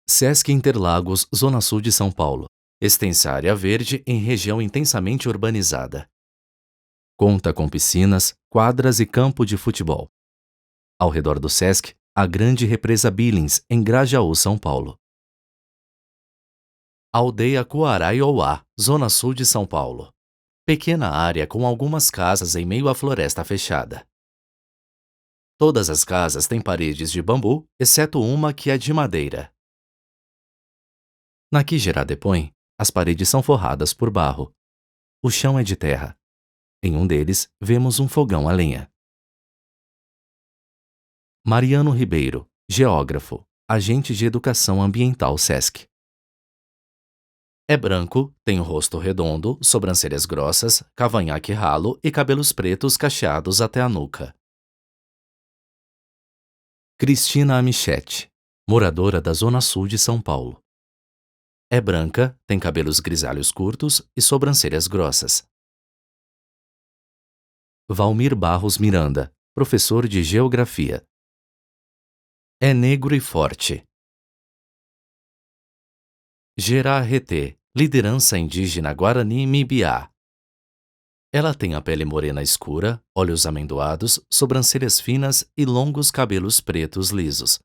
Sesc Interlagos, Zona Sul de São Paulo. Extensa área verde em região intensamente urbanizada. Conta com piscinas, quadras e campo de futebol. Ao redor do Sesc, a grande represa Billings, em Grajaú, São Paulo. Aldeia Coaraiouá, Zona Sul de São Paulo. Pequena área com algumas casas em meio à floresta fechada. Todas as casas têm paredes de bambu, exceto uma que é de madeira. Na que Gerard depõe, as paredes são forradas por barro. O chão é de terra. Em um deles, vemos um fogão a lenha. Mariano Ribeiro, geógrafo, agente de educação ambiental Sesc. É branco, tem o rosto redondo, sobrancelhas grossas, cavanhaque ralo e cabelos pretos cacheados até a nuca. Cristina Amichete, moradora da Zona Sul de São Paulo. É branca, tem cabelos grisalhos curtos e sobrancelhas grossas. Valmir Barros Miranda, professor de geografia. É negro e forte. Gerard Reté, liderança indígena Guarani Mibiá. Ela tem a pele morena escura, olhos amendoados, sobrancelhas finas e longos cabelos pretos lisos.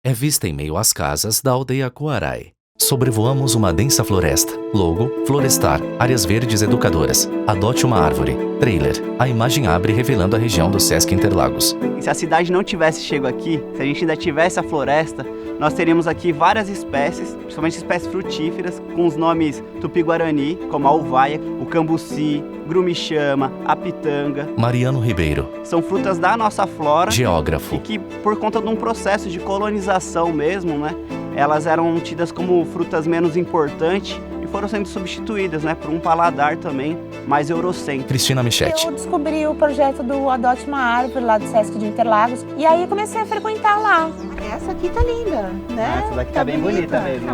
É vista em meio às casas da aldeia Coarai. Sobrevoamos uma densa floresta. Logo, Florestar, áreas verdes educadoras. Adote uma árvore. Trailer. A imagem abre revelando a região do Sesc Interlagos. E se a cidade não tivesse chego aqui, se a gente ainda tivesse a floresta, nós teríamos aqui várias espécies, principalmente espécies frutíferas, com os nomes tupi-guarani, como a uvaia, o cambuci, grumichama, a pitanga. Mariano Ribeiro. São frutas da nossa flora. Geógrafo. E que, por conta de um processo de colonização mesmo, né, elas eram tidas como frutas menos importantes e foram sendo substituídas, por um paladar também mais eurocêntrico. Cristina Amichete. Eu descobri o projeto do Adote uma Árvore lá do Sesc de Interlagos e aí comecei a frequentar lá. Essa aqui tá linda, né? Essa daqui tá bem bonita mesmo.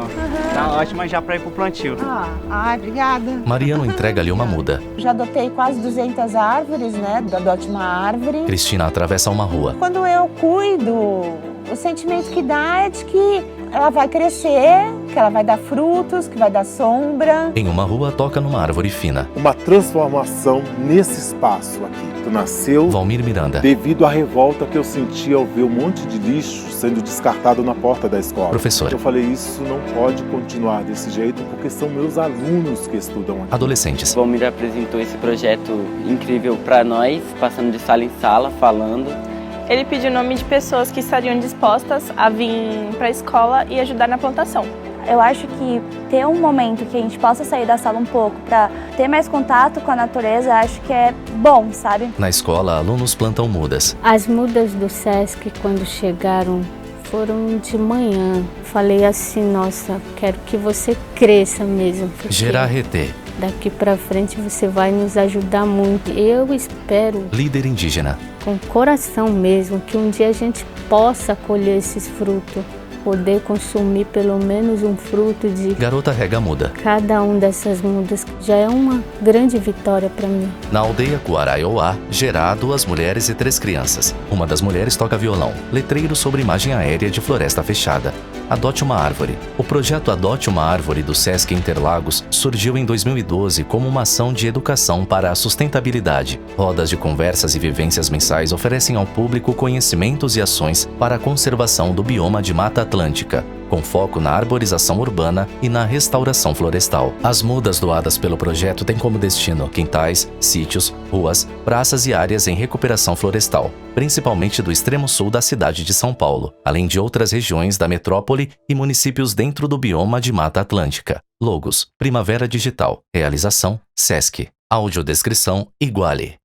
Tá ótima já pra ir pro plantio. Obrigada. Mariano entrega-lhe uma muda. Já adotei quase 200 árvores, do Adote uma Árvore. Cristina atravessa uma rua. Quando eu cuido, o sentimento que dá é de que ela vai crescer, que ela vai dar frutos, que vai dar sombra. Em uma rua, toca numa árvore fina. Uma transformação nesse espaço aqui. Que nasceu Valmir Miranda. devido à revolta que eu senti ao ver um monte de lixo sendo descartado na porta da escola. Professor. Eu falei, isso não pode continuar desse jeito, porque são meus alunos que estudam aqui. Adolescentes. Valmir apresentou esse projeto incrível para nós, passando de sala em sala, falando. Ele pediu o nome de pessoas que estariam dispostas a vir para a escola e ajudar na plantação. Eu acho que ter um momento que a gente possa sair da sala um pouco para ter mais contato com a natureza, acho que é bom, sabe? Na escola, alunos plantam mudas. As mudas do Sesc, quando chegaram, foram de manhã. Falei assim, nossa, quero que você cresça mesmo. Gerard Reté. Daqui para frente você vai nos ajudar muito. Eu espero, líder indígena, com coração mesmo, que um dia a gente possa colher esses frutos, poder consumir pelo menos um fruto de garota rega muda. Cada um dessas mudas já é uma grande vitória para mim. Na aldeia Coaraiouá, Gerard, 2 mulheres e 3 crianças. Uma das mulheres toca violão. Letreiro sobre imagem aérea de floresta fechada. Adote uma árvore. O projeto Adote uma Árvore do Sesc Interlagos surgiu em 2012 como uma ação de educação para a sustentabilidade. Rodas de conversas e vivências mensais oferecem ao público conhecimentos e ações para a conservação do bioma de Mata Atlântica, com foco na arborização urbana e na restauração florestal. As mudas doadas pelo projeto têm como destino quintais, sítios, ruas, praças e áreas em recuperação florestal, principalmente do extremo sul da cidade de São Paulo, além de outras regiões da metrópole e municípios dentro do bioma de Mata Atlântica. Logos: Primavera Digital. Realização: Sesc. Audiodescrição: Iguale.